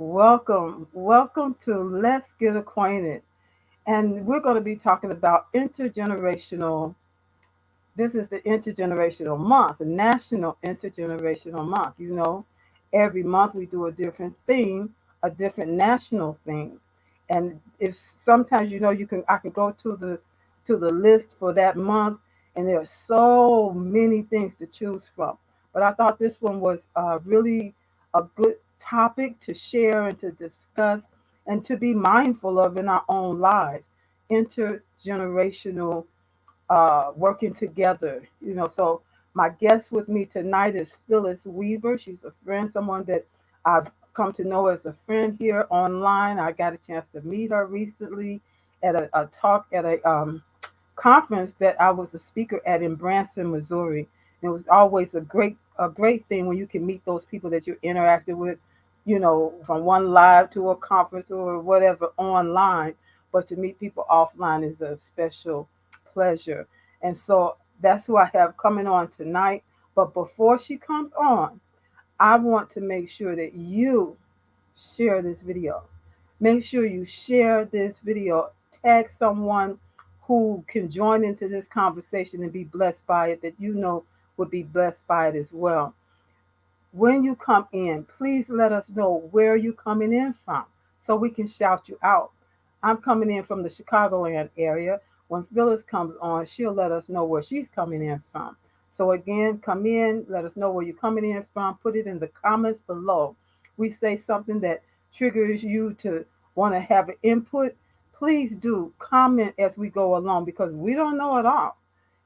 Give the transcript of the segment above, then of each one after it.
Welcome to Let's Get Acquainted. And we're going to be talking about intergenerational. This is the intergenerational month, the National Intergenerational Month. Every month we do a different theme, a different national theme. And if sometimes I can go to the list for that month, and there are so many things to choose from. But I thought this one was really a good topic to share and to discuss and to be mindful of in our own lives. Intergenerational working together. So my guest with me tonight is Phyllis Weaver. She's a friend, someone that I've come to know as a friend here online. I got a chance to meet her recently at a talk at a conference that I was a speaker at in Branson, Missouri. And it was always a great thing when you can meet those people that you're interacting with, from one live to a conference or whatever online. But to meet people offline is a special pleasure. And so that's who I have coming on tonight. But before she comes on, I want to make sure that you share this video. Make sure you share this video. Tag someone who can join into this conversation and be blessed by it, that would be blessed by it as well. When you come in, please let us know where you're coming in from so we can shout you out. I'm coming in from the Chicagoland area. When Phyllis comes on, she'll let us know where she's coming in from. So again, come in, let us know where you're coming in from. Put it in the comments below. We say something that triggers you to want to have an input. Please do comment as we go along, because we don't know it all.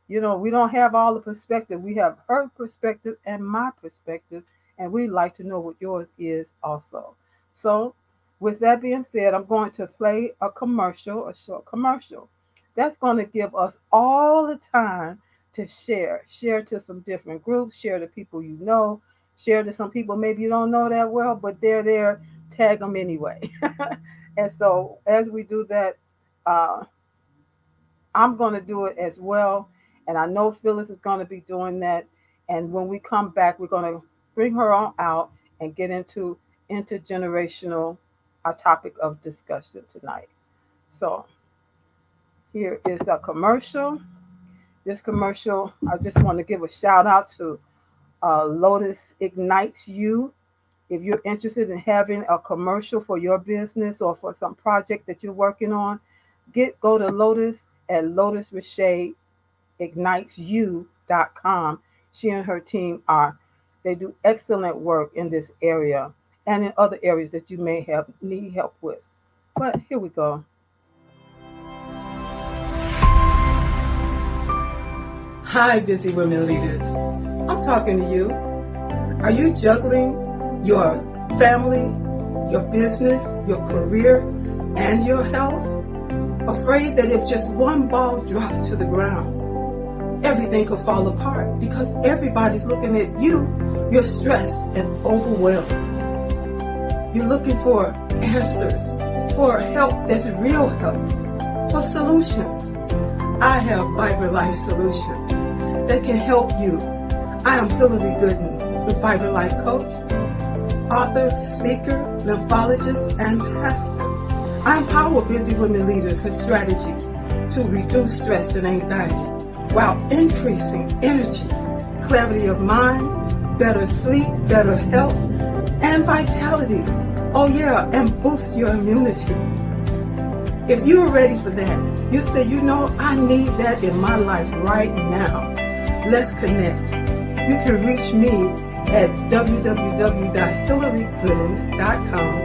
We don't have all the perspective. We have her perspective and my perspective, and we'd like to know what yours is also. So with that being said, I'm going to play a short commercial. That's going to give us all the time to share. Share to some different groups, share to people you know, share to some people maybe you don't know that well, but they're there, tag them anyway. And so as we do that, uh, I'm going to do it as well. And I know Phyllis is going to be doing that. And when we come back, we're going to bring her on out and get into intergenerational, our topic of discussion tonight. So here is a commercial. This commercial, I just want to give a shout out to Lotus Ignites You. If you're interested in having a commercial for your business or for some project that you're working on, go to Lotus at lotusrichetteignites.you.com. She and her team they do excellent work in this area and in other areas that you may need help with. But here we go. Hi, busy women leaders. I'm talking to you. Are you juggling your family, your business, your career, and your health? Afraid that if just one ball drops to the ground, everything could fall apart because everybody's looking at you. You're stressed and overwhelmed. You're looking for answers, for help that's real help, for solutions. I have Vibrant Life Solutions that can help you. I am Hillary Gooden, the Vibrant Life Coach, author, speaker, lymphologist, and pastor. I empower busy women leaders with strategies to reduce stress and anxiety while increasing energy, clarity of mind, better sleep, better health, and vitality. Oh yeah, and boost your immunity. If you're ready for that, you say, I need that in my life right now. Let's connect. You can reach me at www.hillarygooden.com.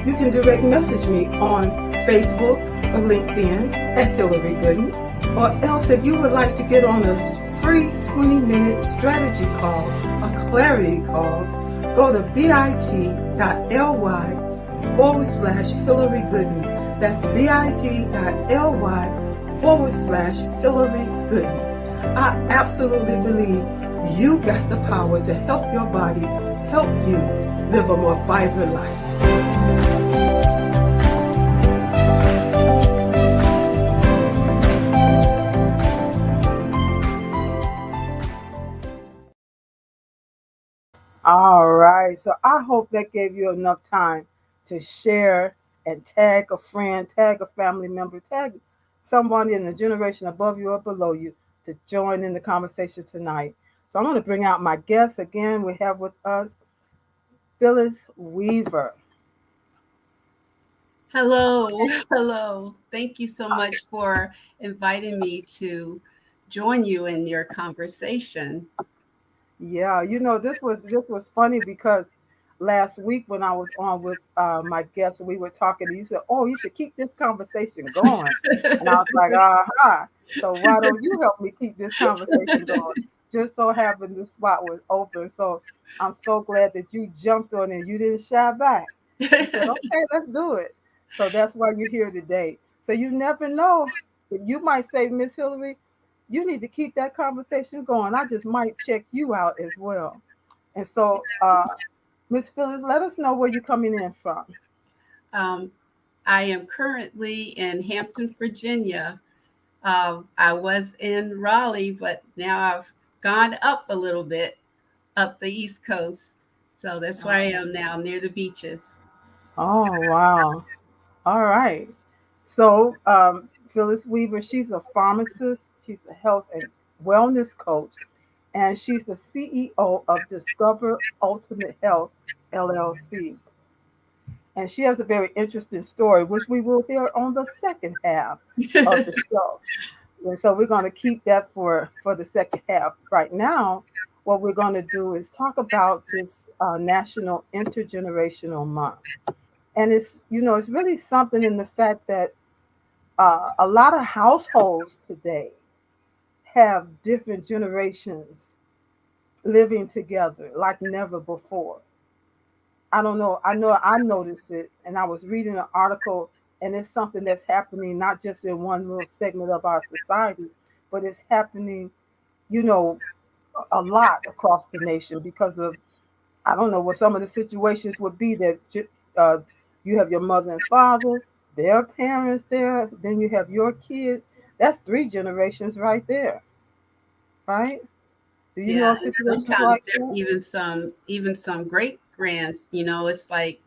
You can direct message me on Facebook or LinkedIn at Hillary Gooden. Or else, if you would like to get on a free 20-minute strategy call, a clarity call, go to bit.ly/Hillary Gooden. That's bit.ly/Hillary Gooden. I absolutely believe you got the power to help your body, help you live a more vibrant life. All right. So I hope that gave you enough time to share and tag a friend, tag a family member, tag someone in the generation above you or below you to join in the conversation tonight. So I'm going to bring out my guest again. We have with us Phyllis Weaver. Hello, hello. Thank you so much for inviting me to join you in your conversation. Yeah, this was funny because last week when I was on with my guest and we were talking, and you said, "Oh, you should keep this conversation going," and I was like, "Aha!" So why don't you help me keep this conversation going? Just so happened the spot was open, so I'm so glad that you jumped on it. You didn't shy back. You said, "Okay, let's do it." So that's why you're here today. So you never know. You might say, Miss Hillary, you need to keep that conversation going. I just might check you out as well. And so, Miss Phyllis, let us know where you're coming in from. um, I am currently in Hampton, Virginia. I was in Raleigh, but now I've gone up a little bit, up the East Coast. So that's where I am now, near the beaches. Oh, wow. All right. So, Phyllis Weaver, she's a pharmacist, she's a health and wellness coach, and she's the CEO of Discover Ultimate Health LLC. And she has a very interesting story, which we will hear on the second half of the show. And so we're going to keep that for the second half. Right now, what we're going to do is talk about this National Intergenerational Month. And it's really something in the fact that a lot of households today have different generations living together like never before. I don't know. I know I noticed it, and I was reading an article, and it's something that's happening not just in one little segment of our society, but it's happening, you know, a lot across the nation because of I don't know what some of the situations would be that uh, you have your mother and father, their parents there, then you have your kids. That's three generations right there, right? Do you Yeah, know and situations sometimes like there are that? even some great grands, it's like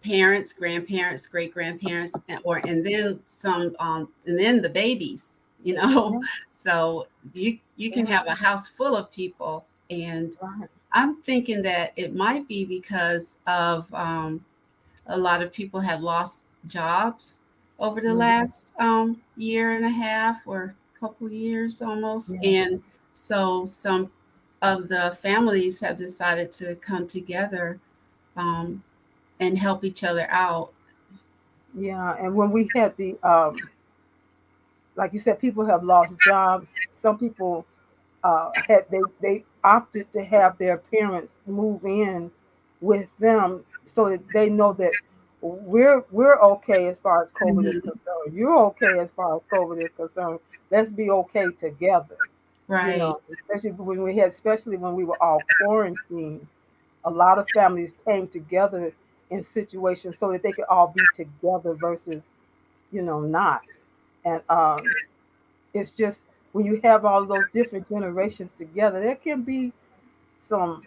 parents, grandparents, great grandparents, and then some, and then the babies, Yeah, So you can yeah, have a house full of people, and right. I'm thinking that it might be because of, a lot of people have lost jobs over the Mhm. last year and a half or couple years almost, Yeah, and so some of the families have decided to come together, um, and help each other out. yeah. And when we had the like you said, people have lost jobs. Some people had they opted to have their parents move in with them so that they know that we're okay as far as COVID is Mhm. concerned. You're okay as far as COVID is concerned. Let's be okay together. Right. Especially when we were all quarantined, a lot of families came together in situations so that they could all be together versus not. And it's just when you have all those different generations together, there can be some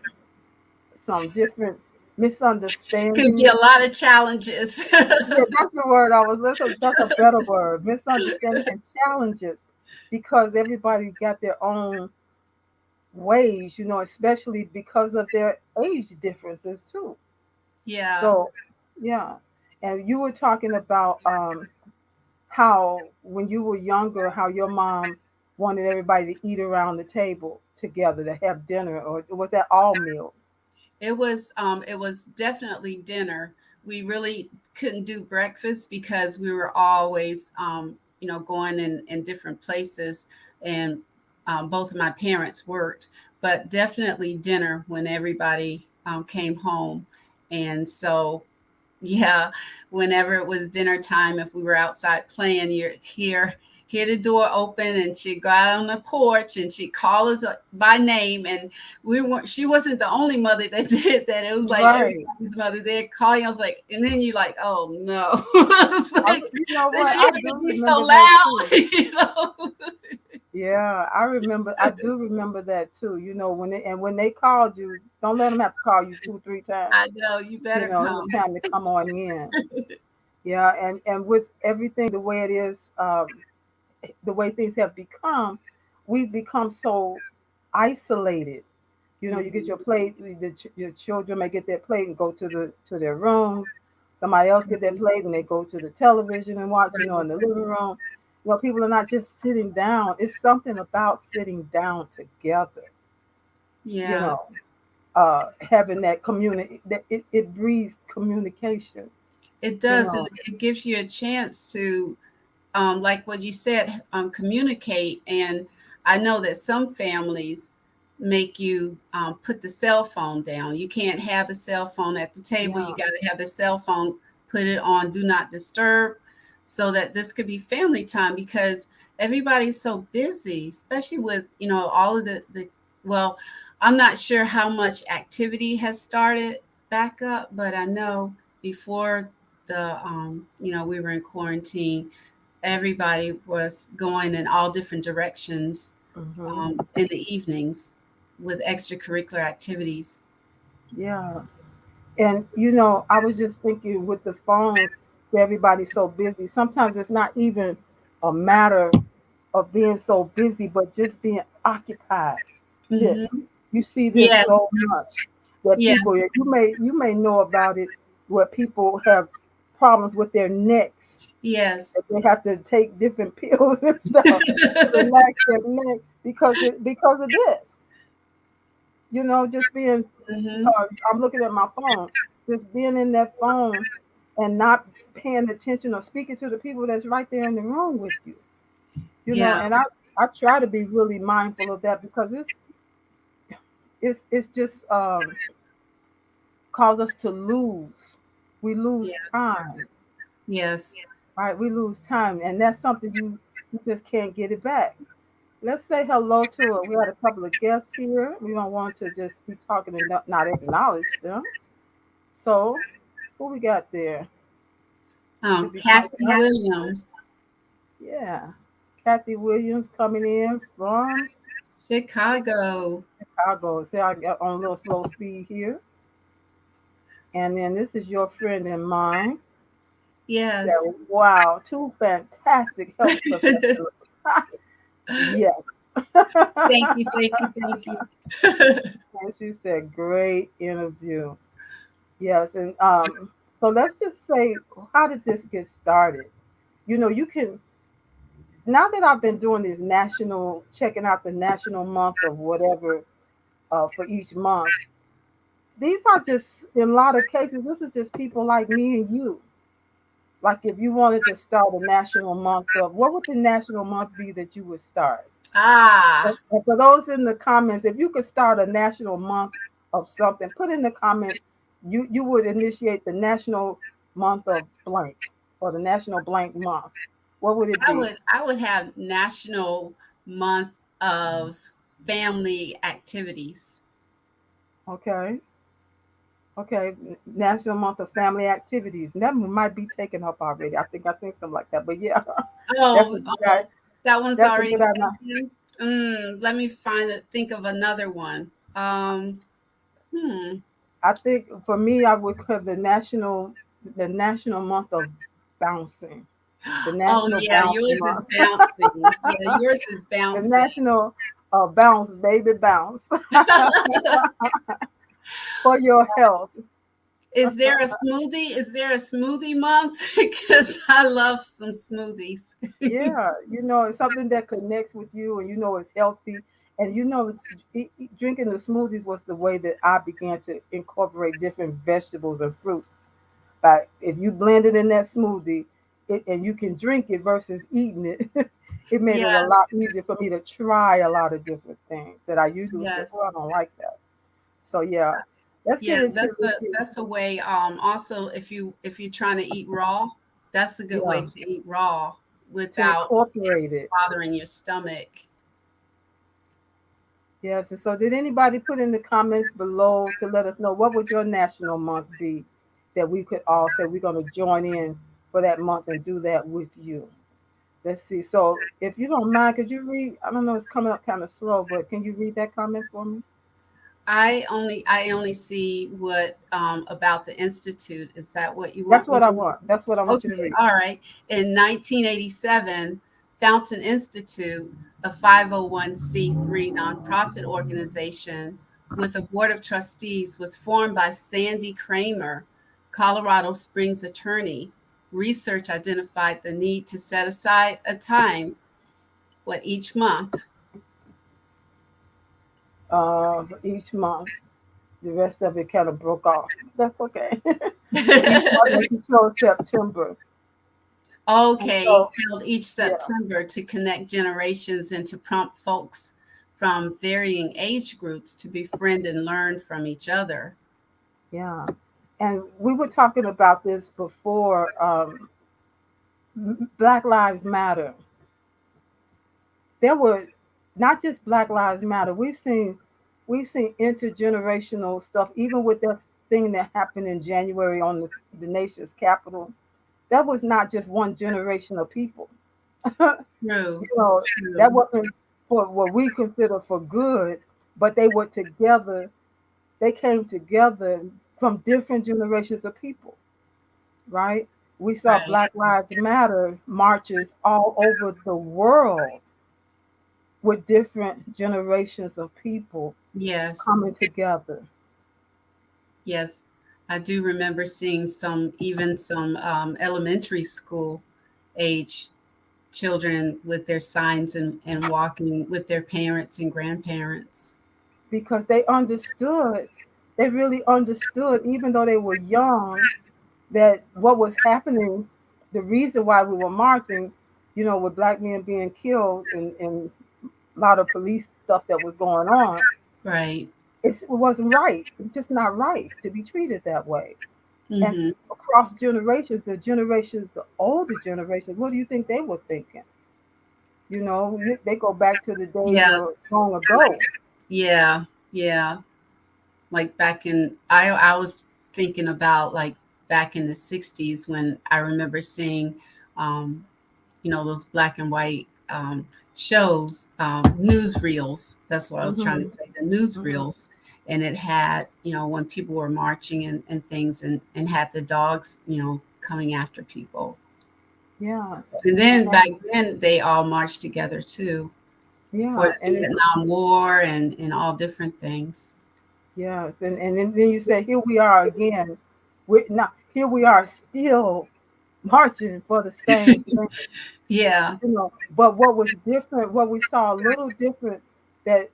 different Could be a misunderstandings. lot of challenges. Yeah, that's the word I was looking. That's a better word. Misunderstanding and challenges, because everybody got their own ways, especially because of their age differences too. Yeah. So, yeah. And you were talking about how when you were younger, how your mom wanted everybody to eat around the table together to have dinner, or was that all meals? It was definitely dinner. We really couldn't do breakfast because we were always, going in different places, and both of my parents worked, but definitely dinner when everybody came home. And so, yeah, whenever it was dinner time, if we were outside playing, you'd hear the door open, and she'd go out on the porch and she'd call us by name. And we weren't she wasn't the only mother that did that. It was like Right. everybody's mother. They'd call you. I was like, and then you like, oh no. It's like, You know does what? she I have to do be so remember that loud? too. you know? Yeah, I remember. I do remember that too. When they called you, don't let them have to call you two, three times. I know you better It was come. time to come on in. Yeah, and with everything the way it is, the way things have become, we've become so isolated. You get Hmm. your plate. Your children may get their plate and go to their rooms. Somebody else get their Hmm. plate and they go to the television and watch. In Right. the living room. People are not just sitting down. It's something about sitting down together. You Yeah, know, having that community. That it breeds communication. it You does, and know. it gives you a chance to, like what you said, communicate. And I know that some families make you put the cell phone down. You can't have the cell phone at the table. You Yeah. got to have the cell phone, put it on do not disturb, so that this could be family time, because everybody's so busy, especially with all of the well, I'm not sure how much activity has started back up, but I know before the we were in quarantine, everybody was going in all different directions Hmm. in the evenings with extracurricular activities. Yeah. And I was just thinking with the phones, everybody's so busy. Sometimes it's not even a matter of being so busy, but just being occupied. This Hmm. you see this Yes, so much that yes, people, you may know about it, where people have problems with their necks, yes. that they have to take different pills and stuff to relax their neck because of this. Just being. Hmm. I'm looking at my phone, just being in that phone and not paying attention or speaking to the people that's right there in the room with you. Yeah, And I try to be really mindful of that because it's just cause us to lose. We lose yes, time, yes. right? We lose time, and that's something you just can't get it back. Let's say hello to it. We had a couple of guests here. We don't want to just be talking and not acknowledge them. So who we got there? Should be coming Kathy up. Williams, Yeah. Kathy Williams coming in from Chicago. Chicago. See, I got on a little slow speed here. And then this is your friend and mine. Yes. That wow, two fantastic health Thank professionals. Yes. you, thank you, thank you. And she said, great interview. Yes, and so let's just say, how did this get started? You can, now that I've been doing this national, checking out the national month of whatever for each month, these are just, in a lot of cases, this is just people like me and you. Like if you wanted to start a national month of, what would the national month be that you would start? Ah, And for those in the comments, if you could start a national month of something, put in the comment, you would initiate the national month of blank or the national blank month. What would it be? I would have National Month of Family Activities. Okay. Okay. National month of family activities. And that might be taken up already. I think something like that. But yeah, that's Oh, a good idea. that one's That's a already good idea. taken. Let me think of another one. Hmm. I think for me, I would have the national month of bouncing, the Oh national yeah, bounce yours is month, bouncing. Yeah, yours is the bouncing. national bounce, baby bounce for your health. Is there a smoothie? Is there a smoothie month? Because I love some smoothies. Yeah, it's something that connects with you, and it's healthy, and drinking the smoothies was the way that I began to incorporate different vegetables and fruits. Like if you blend it in that smoothie, and you can drink it versus eating it, it made it a Yes, lot easier for me to try a lot of different things that I usually would say, yes. "Oh, I don't like that." So yeah, let's Yeah, get into this. that's a way. Also, if you're trying to eat raw, that's a good Yeah, way to eat raw to without incorporate it. bothering your stomach. Yes. And so, did anybody put in the comments below to let us know what would your national month be that we could all say we're going to join in for that month and do that with you? Let's see. So if you don't mind, could you read? I don't know, it's coming up kind of slow, but can you read that comment for me? I only see what about the institute. Is that what you That's want me what I to? want. That's what I want you to Okay, read. all right. In 1987, Fountain Institute, a 501c3 nonprofit organization with a board of trustees, was formed by Sandy Kramer, Colorado Springs attorney. Research identified the need to set aside a time, what, each month. Each month. The rest of it kind of broke off. That's okay. Each month, and she chose September. And Okay, so, held each yeah, September to connect generations and to prompt folks from varying age groups to befriend and learn from each other. yeah. And we were talking about this before. Black Lives Matter. There were not just Black Lives Matter. We've seen intergenerational stuff, even with that thing that happened in January on the nation's capital. That was not just one generation of people. True, You know, that true. wasn't for what we consider for good, but they were together. They came together from different generations of people, right? We saw Right. Black Lives Matter marches all over the world with different generations of people Yes, coming together. yes. I do remember seeing some elementary school age children with their signs and walking with their parents and grandparents. Because they really understood, even though they were young, that what was happening, the reason why we were marching, with black men being killed and a lot of police stuff that was going on, Right. it wasn't right. It's just not right to be treated that way. And Mm-hmm. across generations, the older generations, what do you think they were thinking? They go back to the days Yeah, of long like ago. yeah, yeah. Like back in I was thinking about like back in the 60s when I remember seeing um those black and white shows, newsreels. That's what I was trying to Hmm. say, the Hmm. newsreels. And it had, when people were marching and things, and had the dogs, coming after people. Yeah, And and then back then they all marched together too for yeah, the Vietnam War and all different things. yes, and then you say, here we are again. Here we are still marching for the same thing. Yeah. But what was different, what we saw a little different, that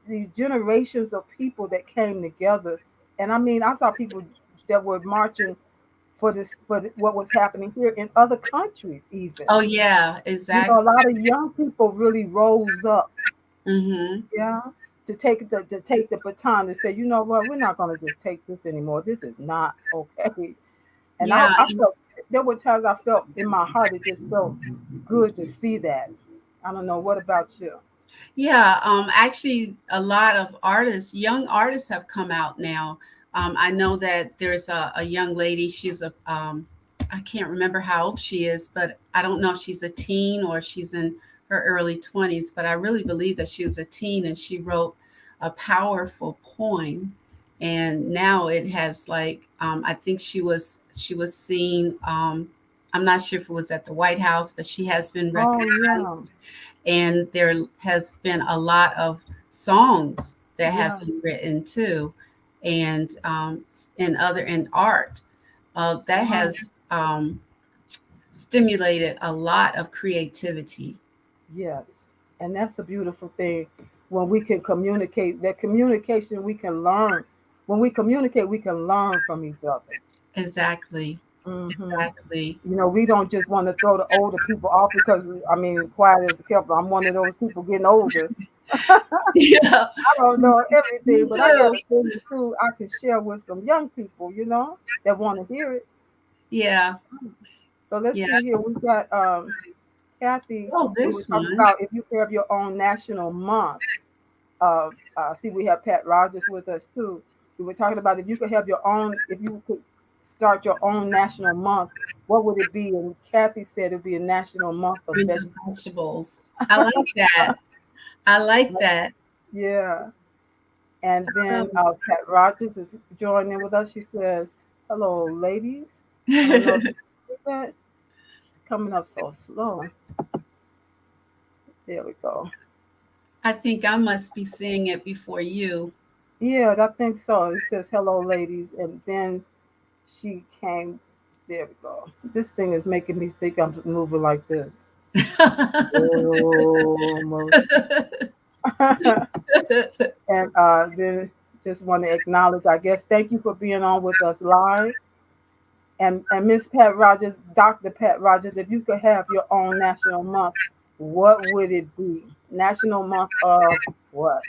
these generations of people that came together, and I mean, I saw people that were marching what was happening here in other countries, even. Oh yeah, A exactly. lot of young people really rose up, Mm-hmm. yeah, to take the baton and say, you know what, we're not going to just take this anymore. This is not okay. And I, Yeah. I felt there were times I felt in my heart, it just felt good to see that. I don't know. What about you? Yeah, actually, a lot of artists, young artists, have come out now. I know that there's a young lady. I can't remember how old she is, but I don't know if she's a teen or if she's in her early 20s. But I really believe that she was a teen, and she wrote a powerful poem. And now it has like, I think she was seen. I'm not sure if it was at the White House, but she has been Oh recognized, yeah, and there has been a lot of songs that have yeah, been written too, and other in art that right. has stimulated a lot of creativity. Yes, and that's a beautiful thing when we can communicate. That communication we can learn. When we communicate, we can learn from each other. Exactly, Hmm. exactly. We don't just want to throw the older people off because, I mean, quiet as the kept. I'm one of those people getting older. Yeah, I don't know everything, me but I got too. a thing or two I can share with some young people, that want to hear it. Yeah, So let's yeah. see here. We got Kathy. Oh, We were there's talking one. about if you have your own national month. See, we have Pat Rogers with us too. We were talking about if you could have your own, if you could start your own national month, what would it be? And Kathy said it would be a national month of Fruits and vegetables. vegetables. I like that. I like that. Yeah. And then Um, Pat Rogers is joining with us. She says, "Hello, ladies." I don't know if you see that. It's coming up so slow. There we go. I think I must be seeing it before you. Yeah, I think so. It says, "Hello, ladies," and then she came. There we go. This thing is making me think I'm moving like this. Almost. And then just want to acknowledge, I guess, thank you for being on with us live. And Miss Pat Rogers, Dr. Pat Rogers, if you could have your own national month, what would it be? National month of what?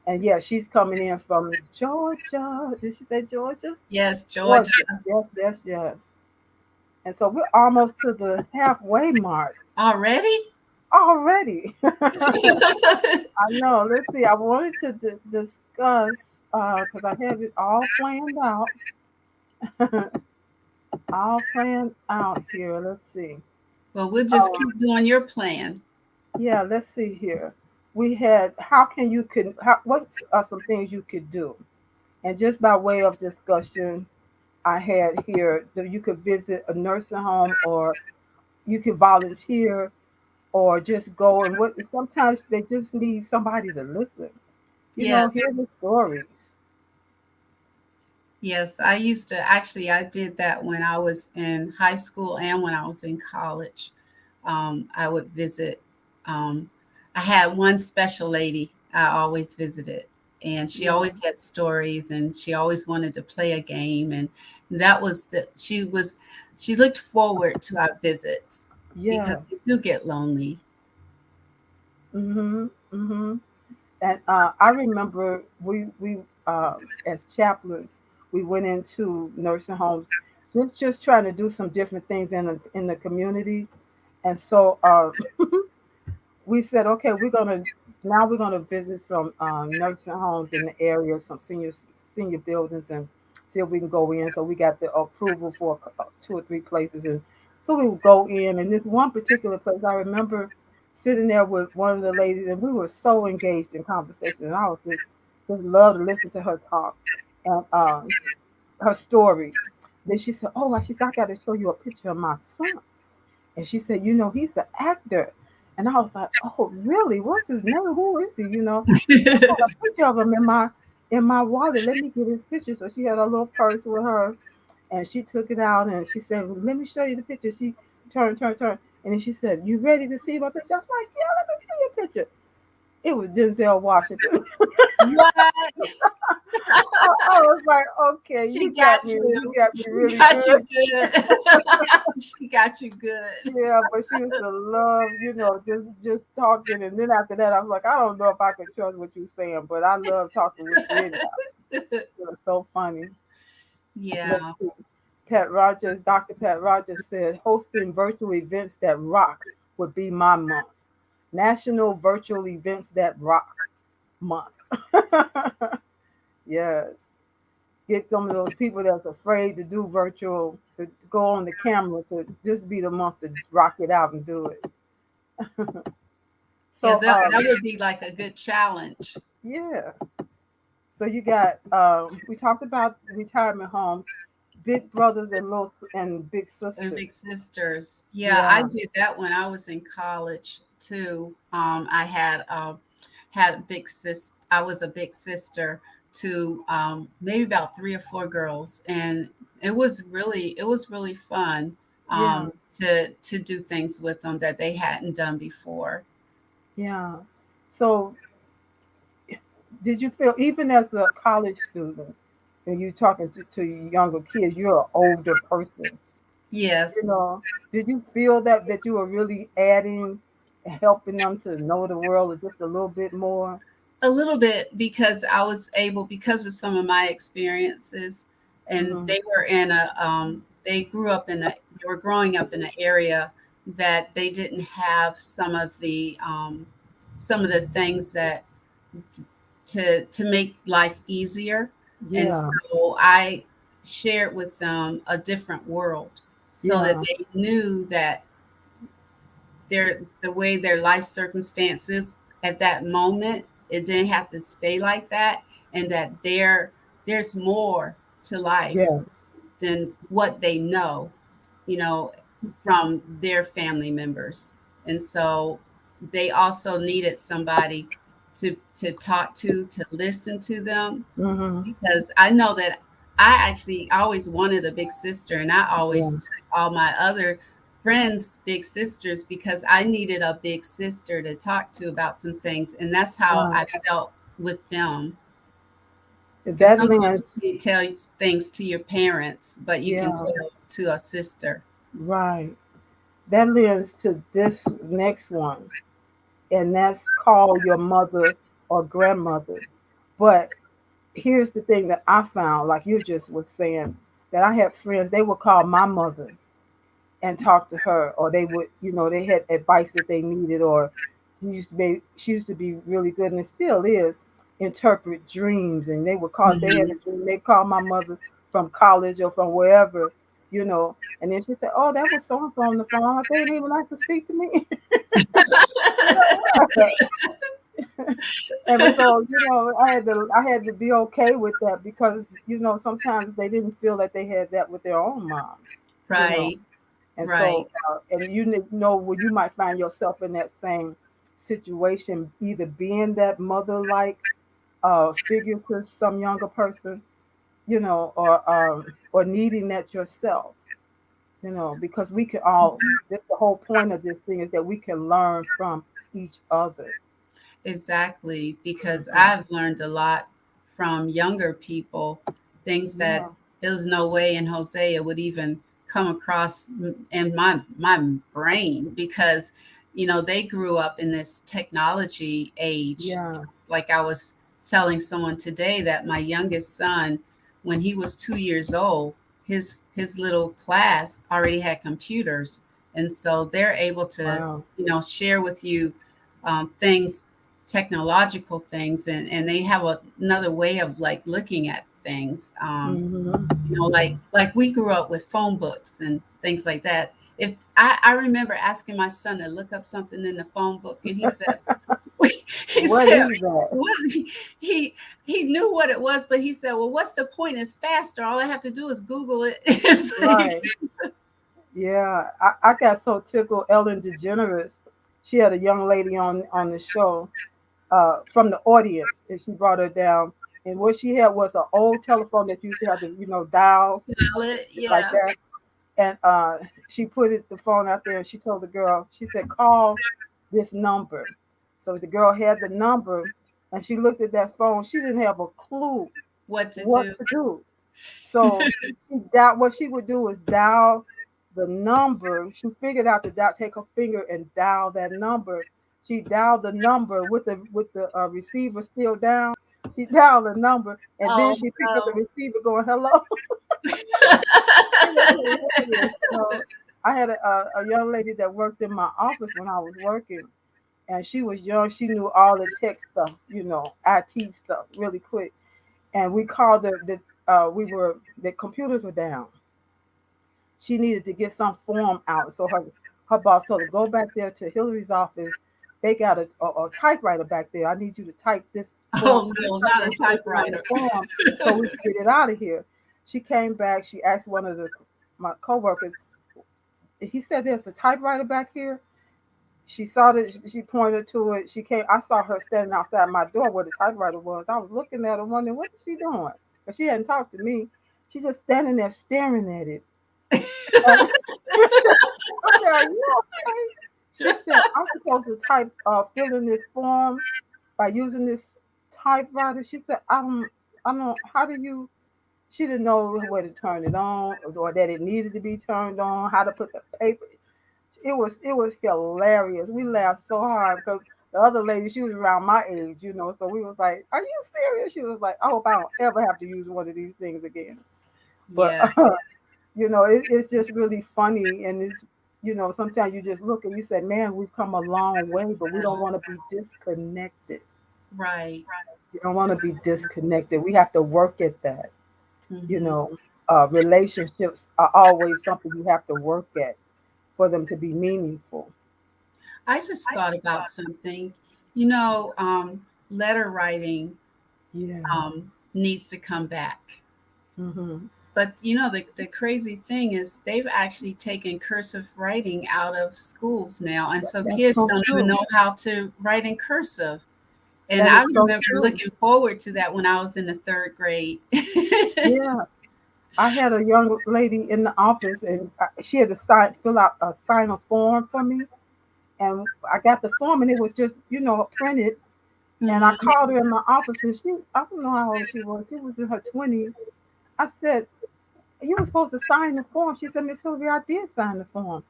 And yeah, she's coming in from Georgia. Did she say Georgia? Yes, Georgia. Georgia. Yes, yes, yes. And so we're almost to the halfway mark Already? already. I know. Let's see. I wanted to discuss because I had it all planned out, all planned out here. Let's see. Well, we'll just Um, keep doing your plan. yeah, let's see here. We had how can you can how, what are some things you could do? And just by way of discussion, I had here that you could visit a nursing home or you could volunteer or just go and what sometimes they just need somebody to listen. Yes, Hear the stories. yes. I used to actually, I did that when I was in high school and when I was in college. I would visit. Um, I had one special lady I always visited, and she Yeah. always had stories, and she always wanted to play a game, and that was the she looked forward to our visits because Yes. you do get lonely. Mhm. Mhm. And I remember as chaplains we went into nursing homes just trying to do some different things in the community. And so we said, okay, we're gonna visit some nursing homes in the area, some senior buildings, and see if we can go in. So we got the approval for two or three places, and so we would go in. And this one particular place, I remember sitting there with one of the ladies, and we were so engaged in conversation, and I was just love to listen to her talk and her stories. Then she said, "Oh," she said, "I got to show you a picture of my son." And she said, he's an actor. And I was like, oh, really? What's his name? Who is he? I got a picture of him in my wallet. Let me get his picture. So she had a little purse with her, and she took it out, and she said, let me show you the picture. She turned, and then she said, you ready to see my picture? I was like, yeah, let me see your picture. It was Denzel Washington. What? I was like, okay, She you got got me. You you. got me She really got good. you good. She got you good. Yeah, but she used to love, just talking. And then after that, I was like, I don't know if I can trust what you're saying, but I love talking with you anyhow. It was so funny. Let's Yeah. see. Dr. Pat Rogers said, hosting virtual events that rock would be my month. National Virtual Events That Rock Month. Yes. Get some of those people that's afraid to do virtual, to go on the camera, to just be the month to rock it out and do it. Yeah, So, that would be like a good challenge. yeah. So you got we talked about retirement homes, big brothers and little and big And sisters. big sisters. Yeah, I Yeah, did that when I was in college too. I had a big sis. I was a big sister to maybe about three or four girls, and it was really fun yeah, to do things with them that they hadn't done before. yeah. So did you feel even as a college student, when you're talking to younger kids, you're an older person, Yes, you know, did you feel that you were really adding and helping them to know the world just a little bit more? a little bit because I was able because of some of my experiences, and Hmm. they grew up they were growing up in an area that they didn't have some of the things that to make life easier, and Yeah, so I shared with them a different world so that Yeah. they knew that the way their life circumstances at that moment, it didn't have to stay like that, and that there's more to life Yes. than what they know, you know, from their family members. And so they also needed somebody to talk to listen to them, Mm-hmm. because I know that I always wanted a big sister, and I always Yeah. took all my other friends big sisters because I needed a big sister to talk to about some things, and that's how Right. I felt with them. Because That sometimes lends, you can't tell things to your parents, but you can yeah, tell to a sister. right. That lends to this next one, and that's call your mother or grandmother. But here's the thing that I found, like you just was saying, that I had friends, they would call my mother and talk to her, or they would, they had advice that they needed, or she used to be really good, and it still is, interpret dreams. And they would call, if they had Mhm. a dream, they call my mother from college or from wherever, and then she said, "Oh, that was so and so on the phone. They didn't even like to speak to me." You know what? And so, I had to be okay with that, because sometimes they didn't feel that they had that with their own moms, you know. Right, And right. so, and know where you might find yourself in that same situation, either being that mother-like figure to some younger person, or needing that yourself, because we can all. That's the whole point of this thing, is that we can learn from each other. Exactly, because Hmm. I've learned a lot from younger people, things that Yeah, there's no way in Hosea would even come across in my brain, because they grew up in this technology age. yeah, Like I was telling someone today that my youngest son, when he was 2 years old, his little class already had computers, and so they're able to wow, share with you things, technological things, and they have another way of like looking at things. hmm, Like we grew up with phone books and things like that. If I remember asking my son to look up something in the phone book, and he said, he what said, is that? well, he he knew what it was, but he said, well, what's the point? It's faster. All I have to do is Google it. It's like, Right. Yeah, I got so tickled. Ellen DeGeneres, she had a young lady on the show, from the audience, and she brought her down. And what she had was an old telephone that used to have to, dial like yeah. that. And she put the phone out there, and she told the girl, she said, "Call this number." So the girl had the number, and she looked at that phone. She didn't have a clue What to what do? to do. So what she would do is dial the number. She figured out to take her finger and dial that number. She dialed the number with the receiver still down. She dialed the number, and then Oh she picked up the no. receiver, going, "Hello." It was hilarious. I had a young lady that worked in my office when I was working, and she was young. She knew all the tech stuff, IT stuff, really quick. And we called her. The computers were down. She needed to get some form out. So her boss told her, "Go back there to Hillary's office. They got a typewriter back there. I need you to type this form, Oh no, type not a information on the typewriter. form, so we can get it out of here." She came back. She asked one of my coworkers. He said, "There's a typewriter back here." She saw that. She pointed to it. She came. I saw her standing outside my door where the typewriter was. I was looking at her, wondering what is she doing, but she hadn't talked to me. She just standing there staring at it. And I said, "Are you okay?" She said, "I'm supposed to fill in this form by using this typewriter." She said, I don't, how do you?" She didn't know where to turn it on, or that it needed to be turned on, how to put the paper. It was hilarious. We laughed so hard because the other lady, she was around my age, so we was like, "Are you serious?" She was like, "I hope I don't ever have to use one of these things again." But Yeah, it's just really funny, and sometimes you just look and you say, "Man, we've come a long way," but we don't want to be disconnected. right. You don't want to be disconnected. We have to work at that, you Hmm. know. relationships are always something you have to work at for them to be meaningful. I just thought about something. You know, letter writing Yeah. needs to come back. Hmm. But you know, the crazy thing is they've actually taken cursive writing out of schools now. And so That's kids so don't even true. know how to write in cursive. And That I is so remember true. looking forward to that when I was in the third grade. Yeah. I had a young lady in the office, and she had to fill out sign a form for me, and I got the form, and it was just printed. And I Hmm. called her in my office, and I don't know how old she was. She was in her 20s. I said, "You were supposed to sign the form." She said, "Miss Hillary, I did sign the form."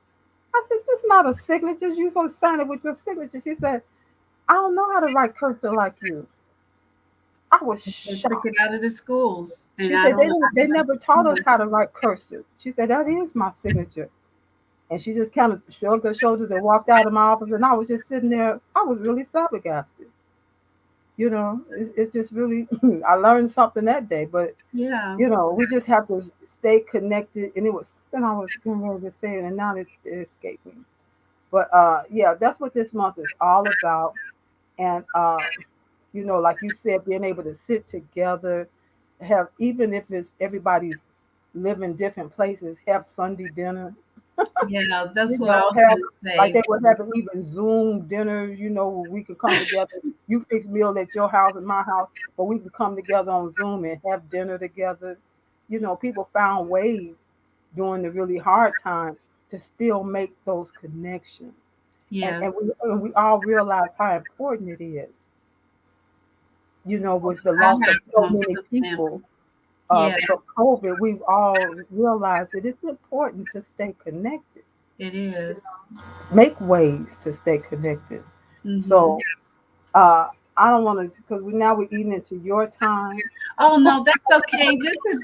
I said, "This is not a signature. You're supposed to sign it with your signature." She said, "I don't know how to write cursive like you." I was They took it shocked. out of the schools, and She I said, don't. they never taught us Mhm. how to write cursive." She said, "That is my signature." And she just kind of shrugged her shoulders and walked out of my office. And I was just sitting there. I was really flabbergasted. It's just really, I learned something that day. But, Yeah, we just have to stay connected. And it was something I was getting ready to say, and now it escaped me. But yeah, that's what this month is all about. And, like you said, being able to sit together, have, even if it's everybody's living different places, have Sunday dinner. yeah, that's what I was Have gonna like say. they were having even Zoom dinners, where we could come together. You fix meal at your house and my house, but we could come together on Zoom and have dinner together. People found ways during the really hard time to still make those connections, and Yes, and we all realize how important it is. With the I loss of have so many some people family. Yeah, from COVID, we've all realized that it's important to stay connected, it is. make ways to stay connected. Mm-hmm. So I don't want to, because we're eating into your time. Oh no, that's okay.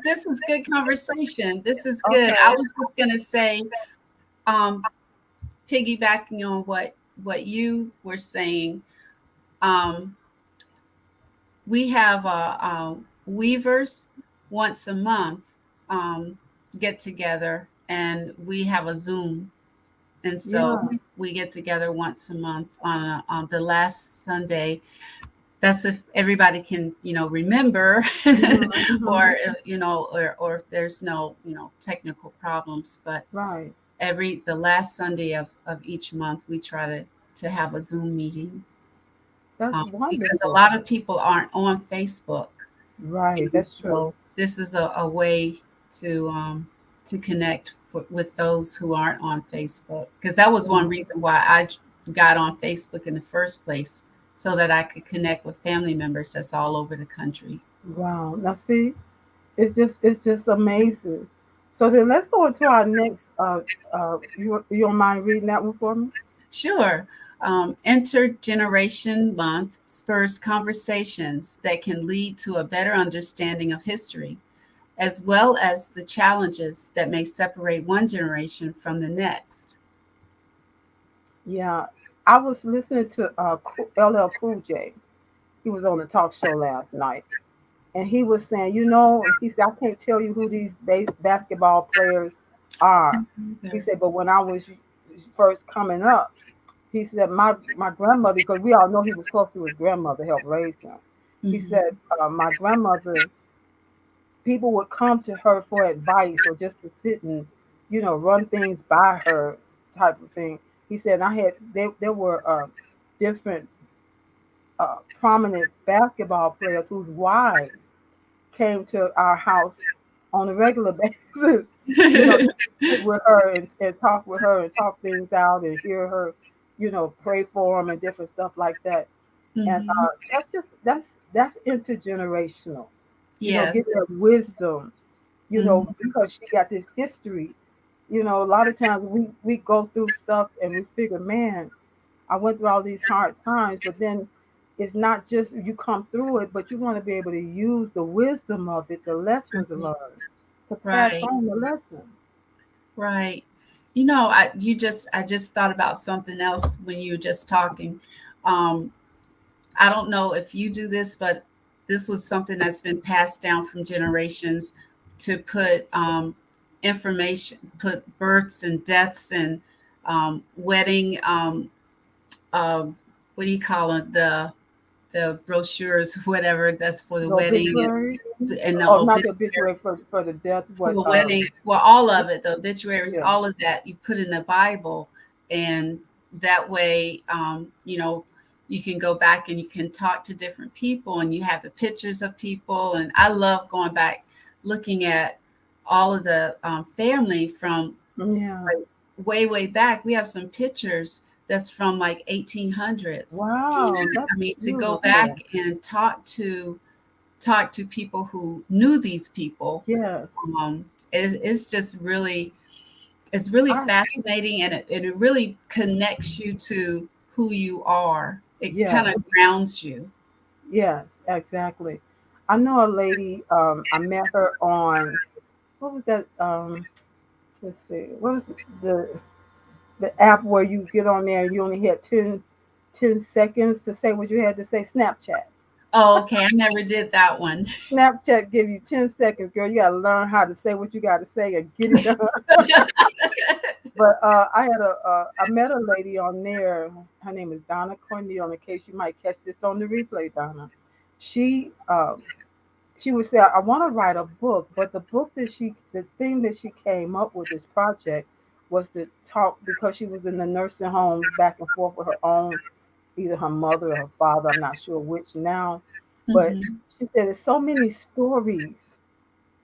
This is good conversation. This is good. I Okay. was just gonna say, um, piggybacking on what you were saying, um, we have weavers once a month um, get together, and we have a Zoom, and so Yeah. we get together once a month on the last Sunday. That's if everybody can remember, Hmm. Hmm. or or if there's no technical problems. But Right. every the last Sunday of each month we try to have a Zoom meeting, That's because a wonderful. lot of people aren't on Facebook, Right. and That's true. so this is a way to connect with those who aren't on Facebook, because that was one Mhm. reason why I got on Facebook in the first place, so that I could connect with family members that's all over the country. Wow. Now see, it's just amazing. So then let's go into our next. You don't mind reading that one for me? Sure. Intergeneration Month spurs conversations that can lead to a better understanding of history, as well as the challenges that may separate one generation from the next. Yeah. I was listening to LL Cool J. He was on the talk show last night, and he was saying, he said, "I can't tell you who these basketball players are." He said, "But when I was first coming up," he said, "my grandmother, because we all know he was close to his grandmother, helped raise him." He Mhm. said, "My grandmother, people would come to her for advice or just to sit and, run things by her, type of thing." He said, there were different prominent basketball players whose wives came to our house on a regular basis, just to sit with her and talk with her and talk things out and hear her, pray for them and different stuff like that. And Mhm. that's intergenerational. Yes. Get that wisdom, Mhm. because she got this history. A lot of times we go through stuff and we figure, man, I went through all these hard times, but then it's not just you come through it, but you want to be able to use the wisdom of it, the lessons Mhm. learned, to pass Right. on the lesson. Right. I just thought about something else when you were just talking. Um, I don't know if you do this, but this was something that's been passed down from generations. to put information, put births and deaths and wedding. Uh, what do you call it? The brochures, whatever that's for the The wedding obituary. and the Oh, not the obituary obituary for the death. for What? the wedding, well, all of it, the obituaries, Yeah. all of that you put in the Bible, and that way, you can go back and you can talk to different people, and you have the pictures of people. And I love going back, looking at all of the family from Yeah. like way back. We have some pictures that's from like 1800s. Wow, And that's I mean, to go back beautiful. and talk to people who knew these people, Yes. it's just really, it's really I fascinating, and it really connects you to who you are. It kind yes. of grounds you. Yes, exactly. I know a lady, I met her on what was that? Let's see, what was the the app where you get on there and you only had 10 seconds to say what you had to say? Snapchat. Oh, okay, I never did that one. Snapchat give you 10 seconds, girl. You gotta learn how to say what you gotta say and get it done. But I met a lady on there. Her name is Donna Cornell. In case you might catch this on the replay, Donna. She she would say, I want to write a book, but the thing that she came up with this project was to talk because she was in the nursing homes back and forth with her own, either her mother or her father, I'm not sure which now. But Hmm. she said there's so many stories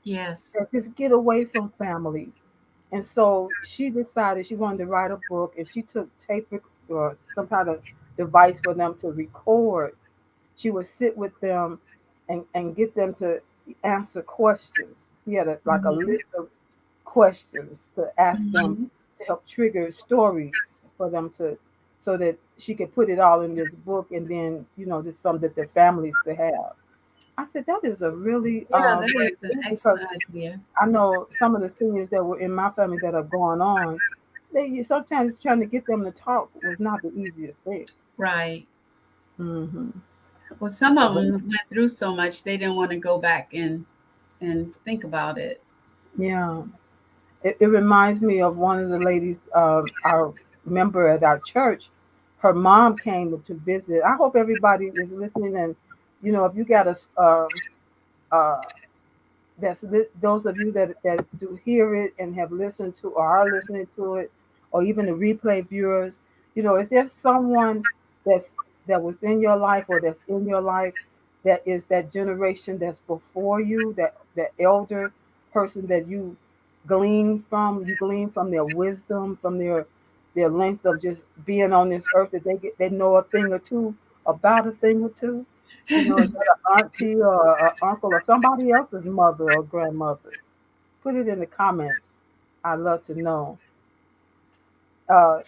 Yes. that just get away from families. And so she decided she wanted to write a book, and she took or some kind of device for them to record. She would sit with them and get them to answer questions. She had like a Hmm. list of questions to ask them Hmm. to help trigger stories for them to, so that she could put it all in this book, and then just something that their families could have. I said that is a really Yeah, that great is an thing because excellent idea. I know some of the seniors that were in my family that are going on. Sometimes trying to get them to talk was not the easiest thing. Right. Hmm. Well, some So, of them went through so much they didn't want to go back and think about it. yeah, it reminds me of one of the ladies, our member at our church. Her mom came to visit. I hope everybody is listening, and if you got uh, those of you that do hear it and have listened to or are listening to it, or even the replay viewers, is there someone that's that was in your life or that's in your life that is that generation that's before you, that elder person that you glean from their wisdom, from their length of just being on this earth, that they know a thing or two about a thing or two. Is that an auntie or an uncle or somebody else's mother or grandmother? Put it in the comments. I'd love to know. Uh,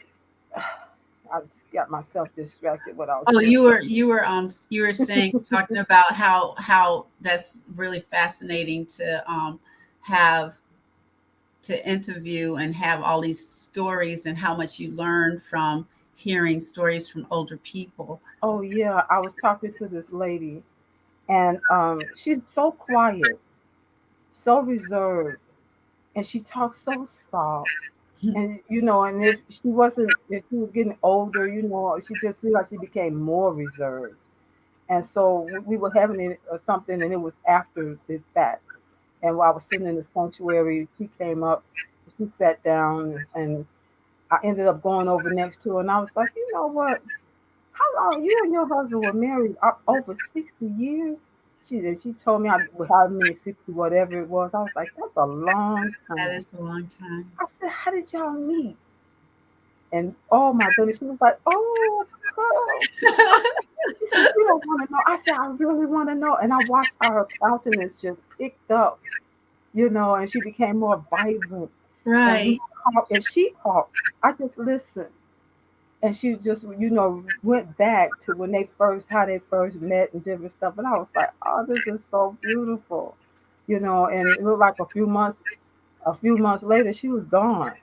I just got myself distracted what I was Oh, saying. you were saying, talking about how that's really fascinating to have to interview and have all these stories, and how much you learn from hearing stories from older people. Oh yeah, I was talking to this lady, and she's so quiet, so reserved, and she talks so soft. And and if she was getting older, she just seemed like she became more reserved. And so we were having it or something, and it was after the fact. And while I was sitting in the sanctuary, she came up, she sat down, and I ended up going over next to her, and I was like, you know what? How long you and your husband were married? Over 60 years? She told me how many 60 whatever it was. I was like, that's a long That time. is a long time. I said, how did y'all meet? And oh my goodness, she was like, oh, girl. She said, you don't want to know. I said, I really want to know. And I watched how her countenance just picked up, and she became more vibrant. And we Right. talked, and she talked. I just listened. And she just, went back to how they first met and different stuff. And I was like, oh, this is so beautiful, and it looked like a few months later, she was gone.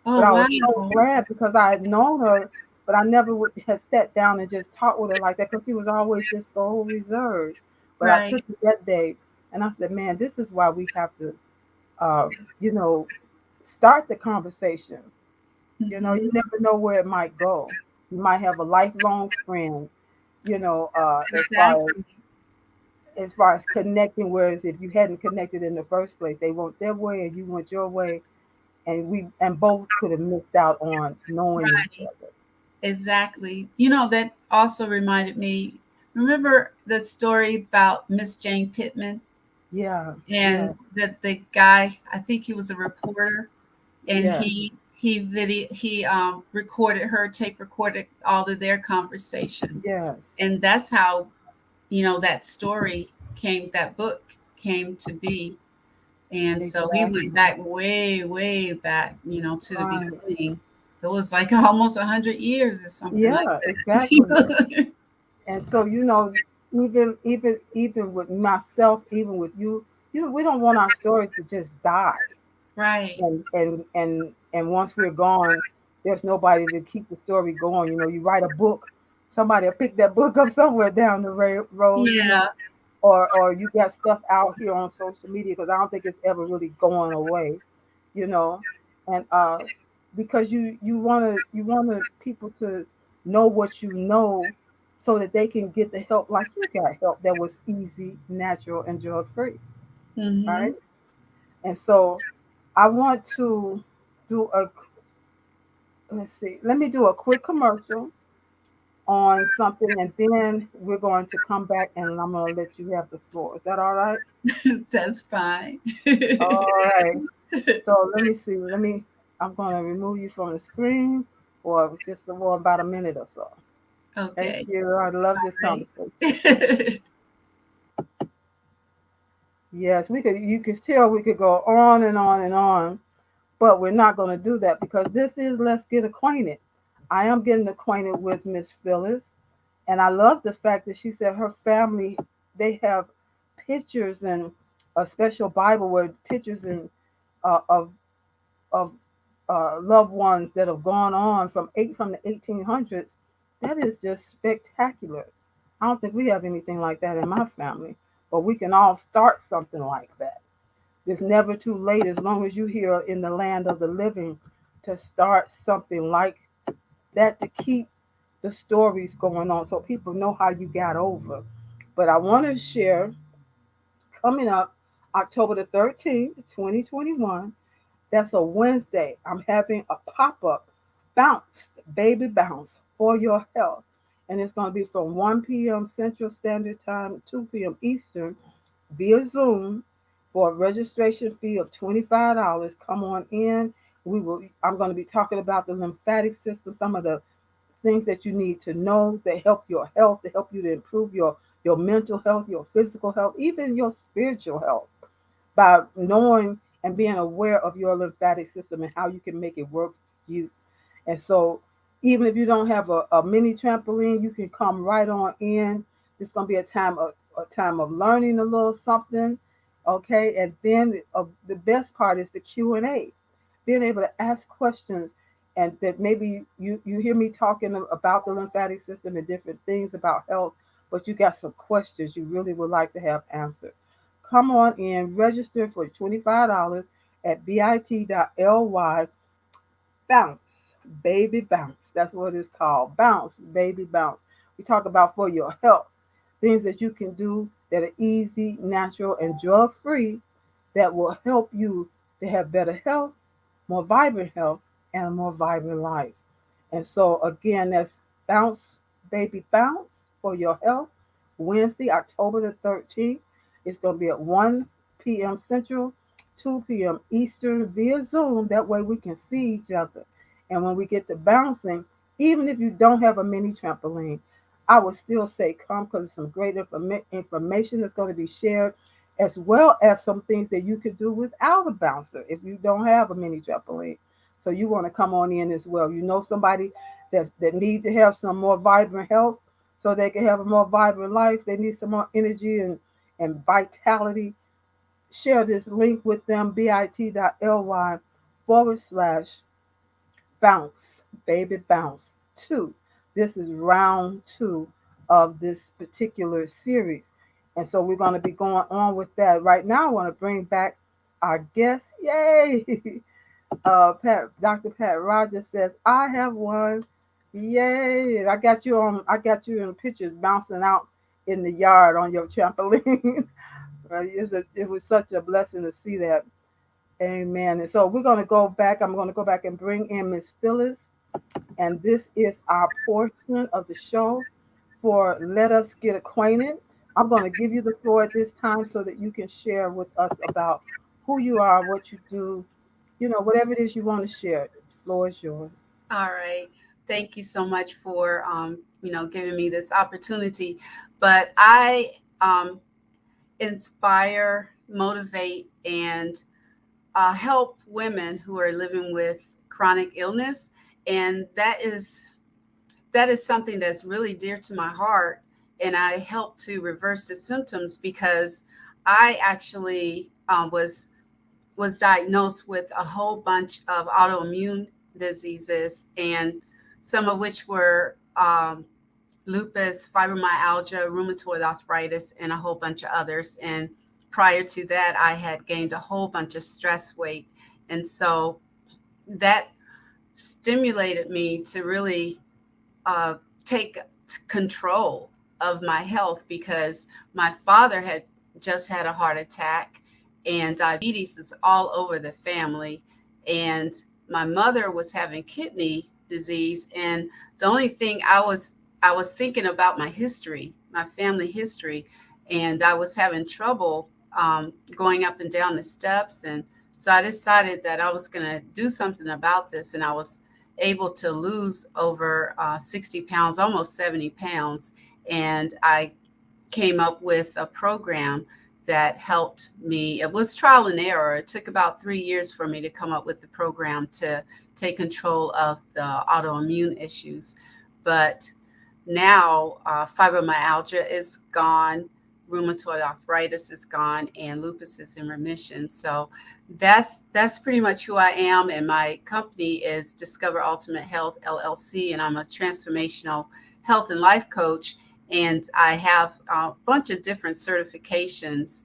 Oh, But I wow. was so glad because I had known her, but I never would have sat down and just talked with her like that because she was always just so reserved. But I Right. took it that day and I said, man, this is why we have to uh, you know, start the conversation. You Hmm. never know where it might go. You might have a lifelong friend, Exactly. as far as connecting, whereas if you hadn't connected in the first place, they went their way and you went your way, and we and both could have missed out on knowing each Right. other. Exactly. That also reminded me. Remember the story about Miss Jane Pittman Yeah, yeah, and the guy? I think he was a reporter, and yeah, he recorded her, tape recorded all of their conversations, yes, and that's how that story came. That book came to be. And so he exactly. went back way back, to the Right. beginning. It was like almost 100 years or something like Yeah, exactly. that. And so, even with myself, even with you, we don't want our story to just die. Right. And once we're gone, there's nobody to keep the story going. You write a book, somebody will pick that book up somewhere down the road. Yeah. Or you got stuff out here on social media, because I don't think it's ever really going away. you know, and because you want people to know what you know, so that they can get the help like you got help that was easy, natural, and drug free, right? Hmm. And so I want to do a let's see, let me do a quick commercial on something, and then we're going to come back and I'm going to let you have the floor. Is that all right? That's fine. All right. So let me see. I'm going to remove you from the screen for just for about a minute or so. Thank Okay. you. I love this Right. conversation. Yes, you can tell we could go on and on and on, but we're not going to do that because this is Let's Get Acquainted. I am getting acquainted with Miss Phyllis, and I love the fact that she said her family, they have pictures and a special Bible where pictures and of loved ones that have gone on from the 1800s. That is just spectacular. I don't think we have anything like that in my family, but we can all start something like that. It's never too late, as long as you're here in the land of the living, to start something like that, to keep the stories going on so people know how you got over. But I want to share, coming up October the 13th, 2021. That's a Wednesday. I'm having a pop up bounce, baby bounce for your health. And it's going to be from 1 p.m. Central Standard Time, 2 p.m. Eastern, via Zoom, for a registration fee of $25. Come on in. I'm going to be talking about the lymphatic system, some of the things that you need to know that help your health, to help you to improve your mental health, your physical health, even your spiritual health, by knowing and being aware of your lymphatic system and how you can make it work for you. And so, even if you don't have a mini trampoline, you can come right on in. It's going to be a time of learning a little something, okay? And then the best part is the Q&A, being able to ask questions, and that maybe you hear me talking about the lymphatic system and different things about health, but you got some questions you really would like to have answered. Come on in, register for $25 at bit.ly, bounce, baby bounce. That's what it's called. Bounce, baby bounce. We talk about for your health, things that you can do that are easy, natural, and drug free, that will help you to have better health, more vibrant health, and a more vibrant life. And so, again, that's Bounce Baby Bounce for your health, Wednesday, October the 13th. It's going to be at 1 p.m. Central, 2 p.m. Eastern, via Zoom. That way we can see each other. And when we get to bouncing, even if you don't have a mini trampoline, I would still say come, because there's some great information that's going to be shared, as well as some things that you could do without a bouncer if you don't have a mini trampoline. So you want to come on in as well. You know somebody that needs to have some more vibrant health, so they can have a more vibrant life. They need some more energy and vitality. Share this link with them, bit.ly/bounce, baby bounce 2. This is round 2 of this particular series. And so we're going to be going on with that. Right now, I want to bring back our guest. Yay! Dr. Pat Rogers says, I have one. Yay! I got you on. I got you in pictures bouncing out in the yard on your trampoline. It was such a blessing to see that. Amen. And so we're going to go back. I'm going to go back and bring in Miss Phyllis. And this is our portion of the show for Let Us Get Acquainted. I'm going to give you the floor at this time so that you can share with us about who you are, what you do, whatever it is you want to share. The floor is yours. All right. Thank you so much for giving me this opportunity. But I inspire, motivate, and help women who are living with chronic illness, and that is something that's really dear to my heart. And I help to reverse the symptoms because I actually was diagnosed with a whole bunch of autoimmune diseases, and some of which were lupus, fibromyalgia, rheumatoid arthritis, and a whole bunch of others. And prior to that, I had gained a whole bunch of stress weight. And so that stimulated me to really take control of my health, because my father had just had a heart attack, and diabetes is all over the family. And my mother was having kidney disease. And the only thing I was thinking about my history, my family history, and I was having trouble going up and down the steps. And so I decided that I was going to do something about this. And I was able to lose over 60 pounds, almost 70 pounds. And I came up with a program that helped me. It was trial and error. It took about 3 years for me to come up with the program to take control of the autoimmune issues. But now fibromyalgia is gone, rheumatoid arthritis is gone, and lupus is in remission. So that's pretty much who I am. And my company is Discover Ultimate Health LLC, and I'm a transformational health and life coach. And I have a bunch of different certifications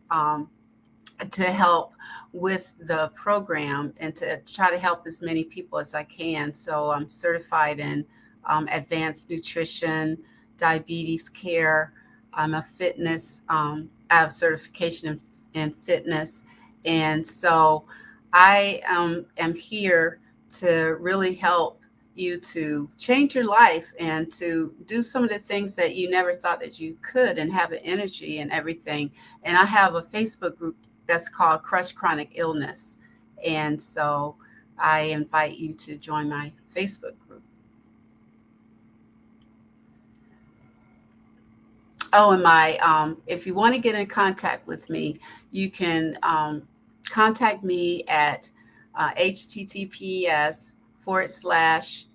to help with the program and to try to help as many people as I can. So I'm certified in advanced nutrition, diabetes care. I'm a fitness, I have certification in fitness. And so I am here to really help you to change your life and to do some of the things that you never thought that you could, and have the energy and everything. And I have a Facebook group that's called Crush Chronic Illness. And so I invite you to join my Facebook group. Oh, and if you want to get in contact with me, you can contact me at https //duhlweb,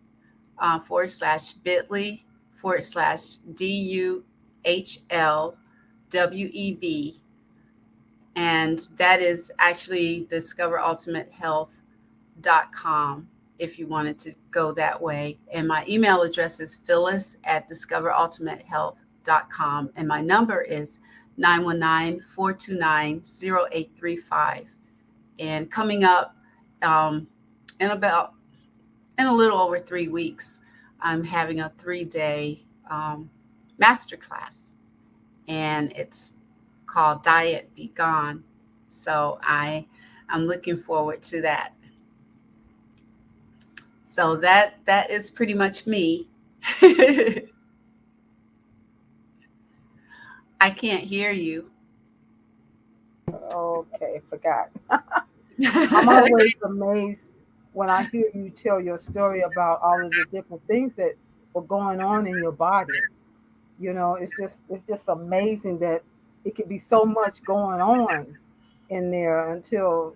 and that is actually discoverultimatehealth.com if you wanted to go that way. And my email address is phyllis@discoverultimatehealth.com, and my number is 919-429-0835. And coming up in a little over 3 weeks, I'm having a 3-day masterclass, and it's called Diet Be Gone. So I'm looking forward to that. So that is pretty much me. I can't hear you. Okay, forgot. I'm always amazed when I hear you tell your story about all of the different things that were going on in your body. It's just amazing that it could be so much going on in there until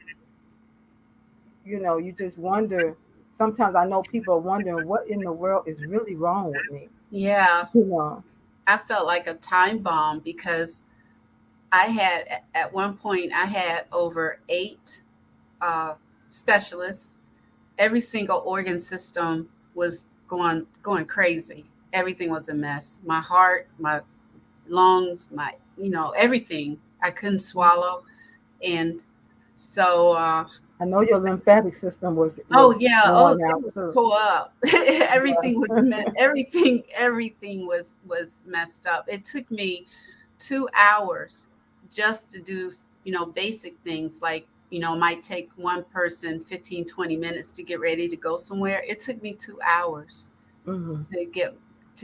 you just wonder. Sometimes I know people are wondering what in the world is really wrong with me. Yeah, You know. I felt like a time bomb because I had, at one point, I had over 8 uh, specialists. Every single organ system was going crazy. Everything was a mess. My heart, my lungs, my everything. I couldn't swallow. And So I know your lymphatic system oh was yeah, oh worn it out was too. tore up. Everything was Yeah. everything was messed up. It took me 2 hours just to do, basic things like, might take one person 15, 20 minutes to get ready to go somewhere. It took me 2 hours Hmm. to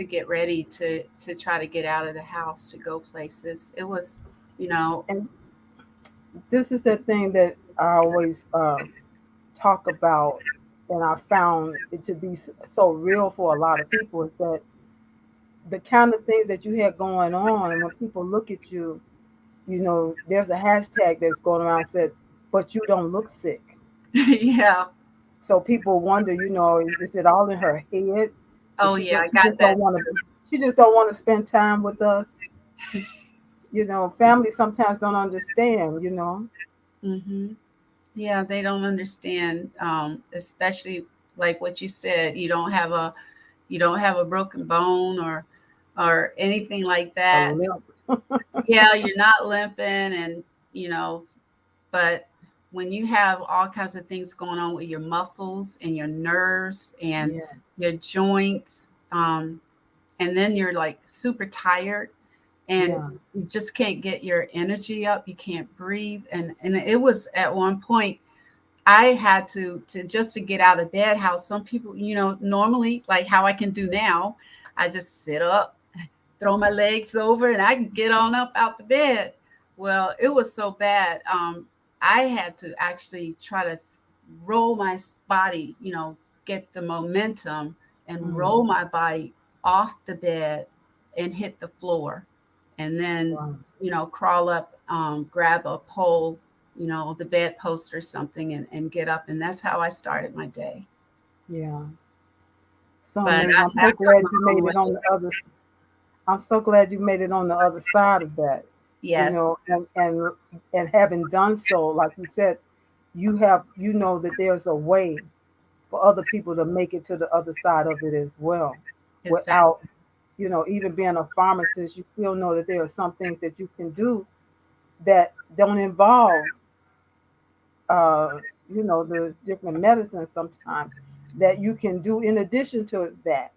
get ready to try to get out of the house to go places. It was, you know, And this is the thing that I always talk about, and I found it to be so real for a lot of people is that the kind of things that you had going on, and when people look at you, there's a hashtag that's going around said, "But you don't look sick." yeah. So people wonder, is it all in her head? Is Oh she yeah, just I she got just that don't want to too. she just don't want to spend time with us? Families sometimes don't understand. Hmm. Yeah, they don't understand, especially like what you said. You don't have a broken bone or anything like A that. limp. Yeah, you're not limping, and you know, but when you have all kinds of things going on with your muscles and your nerves and Yeah, your joints, and then you're like super tired and yeah. you just can't get your energy up, you can't breathe, and it was at one point I had to just to get out of bed. How some people, normally like how I can do now, I just sit up, throw my legs over, and I can get on up out the bed. Well, it was so bad. I had to actually try to roll my body, get the momentum and Mm, roll my body off the bed and hit the floor, and then wow. crawl up, grab a pole, the bedpost or something, and get up. And that's how I started my day. Yeah. So But amazing. I'm so I've come glad you a long made way. it on the other. I'm so glad you made it on the other side of that. Yes, And having done so, like you said, that there's a way for other people to make it to the other side of it as well, exactly. without even being a pharmacist. You still know that there are some things that you can do that don't involve the different medicines sometimes that you can do in addition to that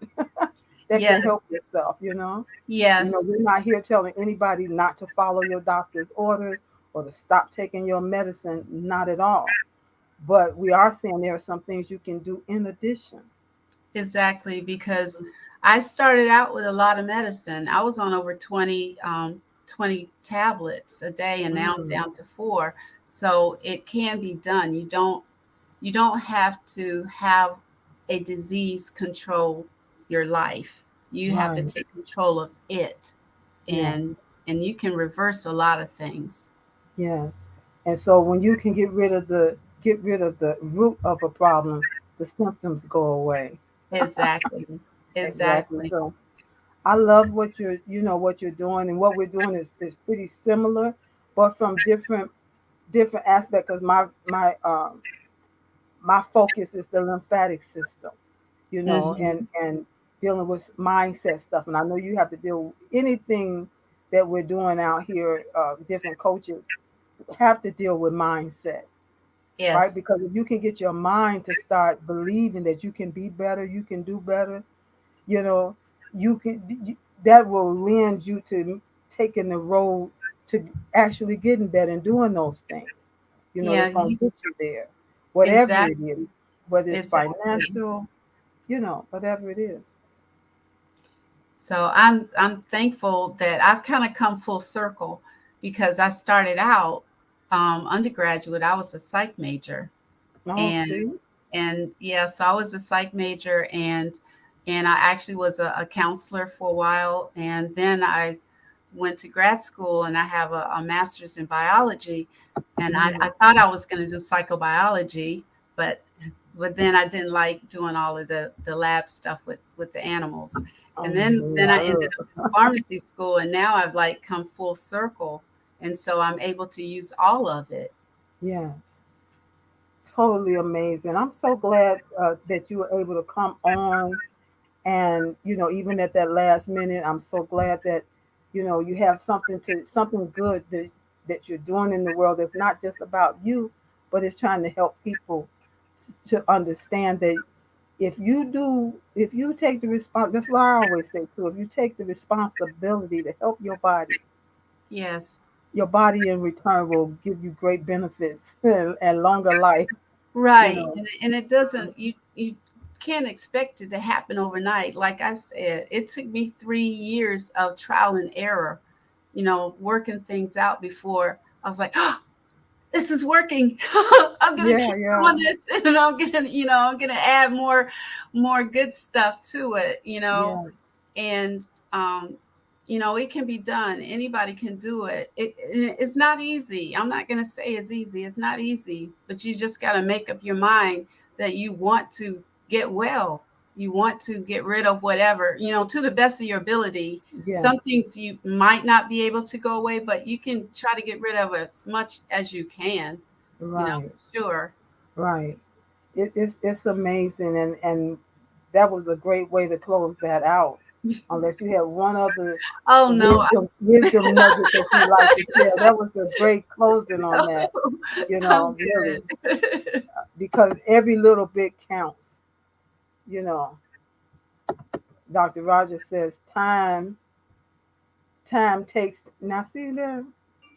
that can Yes, help yourself. yes, We're not here telling anybody not to follow your doctor's orders or to stop taking your medicine, not at all. But we are saying there are some things you can do in addition. exactly. Because I started out with a lot of medicine. I was on over 20 tablets a day, and now I'm Mm, down to 4. So it can be done. You don't have to have a disease control your life. You have to right. take control of it, Yes. and you can reverse a lot of things. Yes. And so when you can get rid of the root of a problem, the symptoms go away. Exactly. Exactly. Exactly. So I love what you're doing, and what we're doing is pretty similar, but from different aspects. Because my focus is the lymphatic system, and Hmm. dealing with mindset stuff. And I know you have to deal with anything that we're doing out here. Different coaches have to deal with mindset, right? Yes. Because if you can get your mind to start believing that you can be better, you can do better, you know, that will lend you to taking the road to actually getting better and doing those things. Yeah. That's going to get you there, whatever it is, Exactly. whether it's Exactly. financial, whatever it is. So I'm thankful that I've kind of come full circle, because I started out, undergraduate. I was a psych major, Oh, and see, yes, I was a psych major, and I actually was a counselor for a while, and then I went to grad school, and I have a master's in biology, and I mm, thought I was going to do psychobiology, but then I didn't like doing all of the lab stuff with the animals, and oh, then I ended up yeah, in pharmacy school, and now I've like come full circle, and so I'm able to use all of it. yes, totally amazing. I'm so glad that you were able to come on. And even at that last minute, I'm so glad that you have something good that you're doing in the world that's not just about you, but it's trying to help people to understand that if you take the response, that's what I always say too. If you take the responsibility to help Yes. your body in return will give you great benefits and longer life. You Right. know. And it doesn't, you can't expect it to happen overnight. Like I said, it took me 3 years of trial and error, working things out before I was like, oh, this is working. I'm gonna Yeah, keep yeah, doing this, and I'm gonna add more good stuff to it. yeah, And um it can be done. Anybody can do it. It's not easy. I'm not going to say it's easy. It's not easy, but you just got to make up your mind that you want to get well. You want to get rid of whatever, to the best of your ability. yes, Some things you might not be able to go away, but you can try to get rid of as much as you can, right, for sure. right. It's amazing, and that was a great way to close that out. Unless you have one other Oh no. wisdom nugget that you like to share, that was a great closing on that. I'm Really, good. because every little bit counts. You know, Dr. Rogers says time takes. Now see there,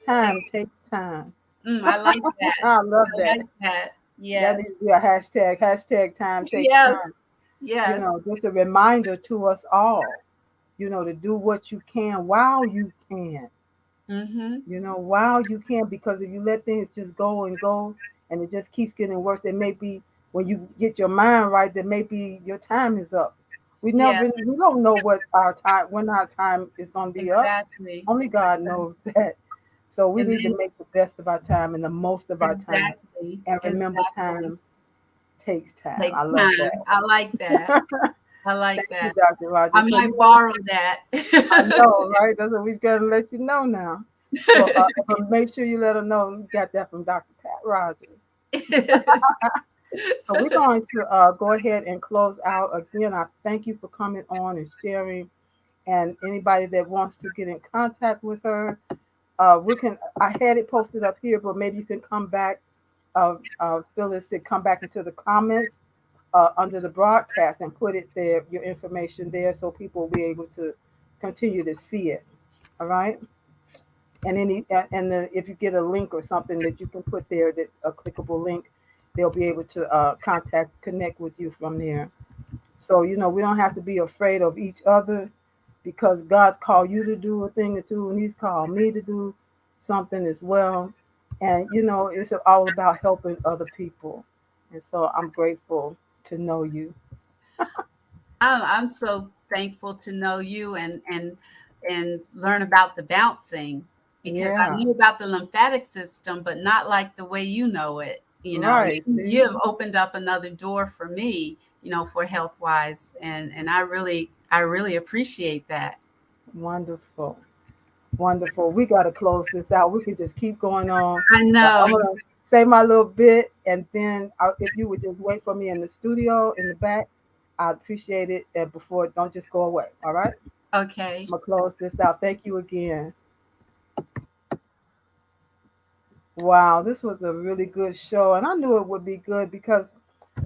time takes time. I like that. I love I that. like that. That Yes. needs to be a hashtag. Hashtag time takes time. Yes. Yes. Just a reminder to us all, to do what you can while you can, Mhm. while you can, because if you let things just go and go and it just keeps getting worse, it may be when you get your mind right, that maybe your time is up. Yes. We don't know when our time is going to be up. Exactly. Only God knows that. So we And need to then make the best of our time and the most of our time. exactly. And remember, Exactly. time takes time. Takes I love time. that. I like that. I like Thank you, that. Dr. I Rogers. So might borrow that. I know, right? That's what we got to let you know now. So but make sure you let her know you got that from Dr. Pat Rogers. So we're going to go ahead and close out. Again, I thank you for coming on and sharing. And anybody that wants to get in contact with her, we can. I had it posted up here, but maybe you can come back, Phyllis, to come back into the comments under the broadcast and put it there, your information there, so people will be able to continue to see it. All right. And if you get a link or something that you can put there, that a clickable link, they'll be able to connect with you from there. So we don't have to be afraid of each other, because God's called you to do a thing or two, and He's called me to do something as well. And it's all about helping other people. And so I'm grateful to know you. I'm so thankful to know you and learn about the bouncing, because I Yeah, knew about the lymphatic system, but not like the way you know it. right. You See, have opened up another door for me, for health wise, and I really appreciate that. wonderful. Wonderful. We got to close this out. We could just keep going on. I But know. I'm going to say my little bit, and then if you would just wait for me in the studio in the back, I'd appreciate it. And before, don't just go away. All right? Okay. I'm going to close this out. Thank you again. Wow, this was a really good show. And I knew it would be good because,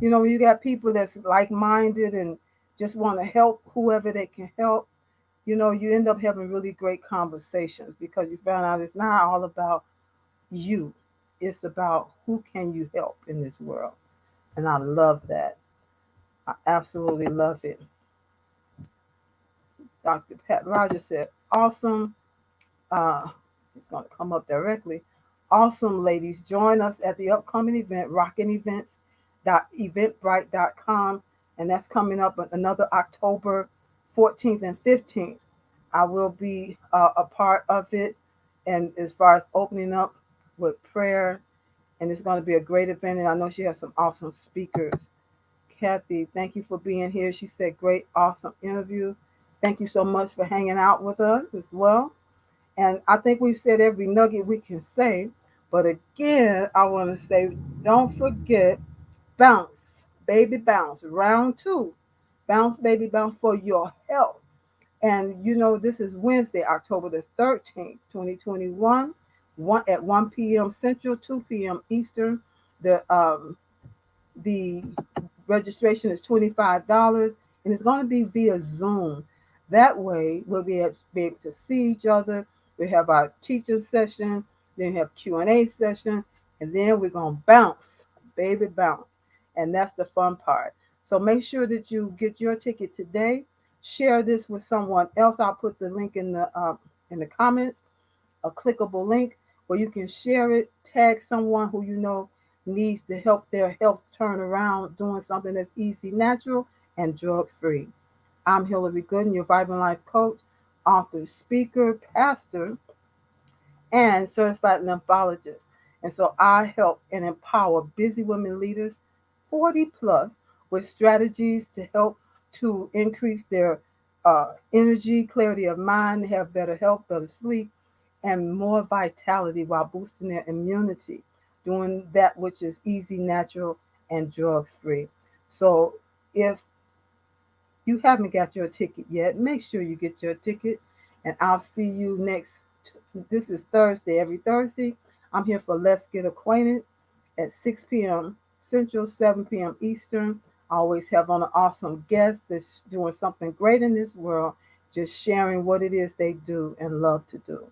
when you got people that's like minded and just want to help whoever they can help, you end up having really great conversations because you found out it's not all about you. It's about who can you help in this world. And I love that. I absolutely love it. Dr. Pat Rogers said, awesome. It's going to come up directly. Awesome, ladies. Join us at the upcoming event, Rockin' Events. Eventbrite.com. And that's coming up another October 14th and 15th. I will be a part of it. And as far as opening up with prayer, and it's going to be a great event. And I know she has some awesome speakers. Kathy, thank you for being here. She said, great, awesome interview. Thank you so much for hanging out with us as well. And I think we've said every nugget we can say. But again, I want to say, don't forget, bounce, baby, bounce. Round two, bounce, baby, bounce for your health. And this is Wednesday, October the 13th, 2021, at 1 p.m. Central, 2 p.m. Eastern. The the registration is $25, and it's going to be via Zoom. That way, we'll be able to see each other. We have our teaching session, then we have Q&A session, and then we're going to bounce, baby, bounce. And that's the fun part. So make sure that you get your ticket today. Share this with someone else. I'll put the link in the comments, a clickable link where you can share it, tag someone who you know needs to help their health turn around, doing something that's easy, natural, and drug free. I'm Hillary Gooden, your Vibrant Life coach, author, speaker, pastor, and certified lymphologist. And so I help and empower busy women leaders, 40 plus, with strategies to help to increase their energy, clarity of mind, have better health, better sleep, and more vitality while boosting their immunity, doing that which is easy, natural, and drug free. So if you haven't got your ticket yet, make sure you get your ticket. And I'll see you next. This is Thursday. Every Thursday, I'm here for Let's Get Acquainted at 6 p.m. Central, 7 p.m. Eastern. I always have on an awesome guest that's doing something great in this world, just sharing what it is they do and love to do.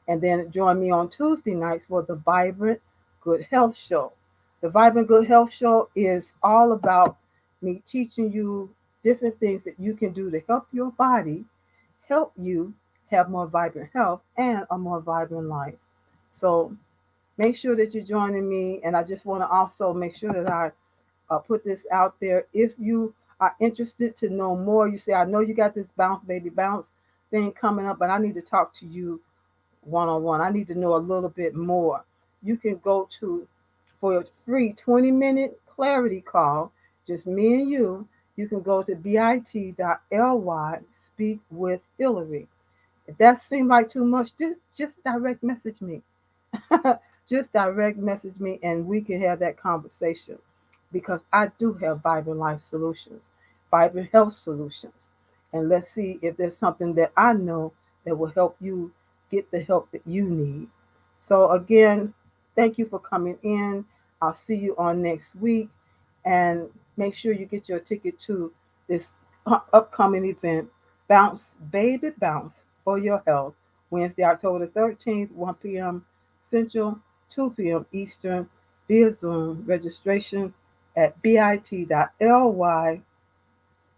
And then join me on Tuesday nights for the Vibrant Good Health Show. The Vibrant Good Health Show is all about me teaching you different things that you can do to help your body, help you have more vibrant health and a more vibrant life. So make sure that you're joining me. And I just want to also make sure that I put this out there. If you are interested to know more, you say, I know you got this Bounce Baby Bounce thing coming up, but I need to talk to you one on one. I need to know a little bit more. You can go to, for a free 20-minute clarity call, just me and you can go to bit.ly, speak with Hillary. If that seemed like too much, just direct message me. Just direct message me and we can have that conversation because I do have vibrant life solutions, vibrant health solutions. And let's see if there's something that I know that will help you get the help that you need. So, again, thank you for coming in. I'll see you on next week. And make sure you get your ticket to this upcoming event, Bounce Baby Bounce for Your Health, Wednesday, October the 13th, 1 p.m. Central, 2 p.m. Eastern, via Zoom. Registration at bit.ly,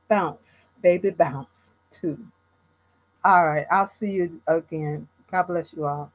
bounce, baby bounce, 2. All right, I'll see you again. God bless you all.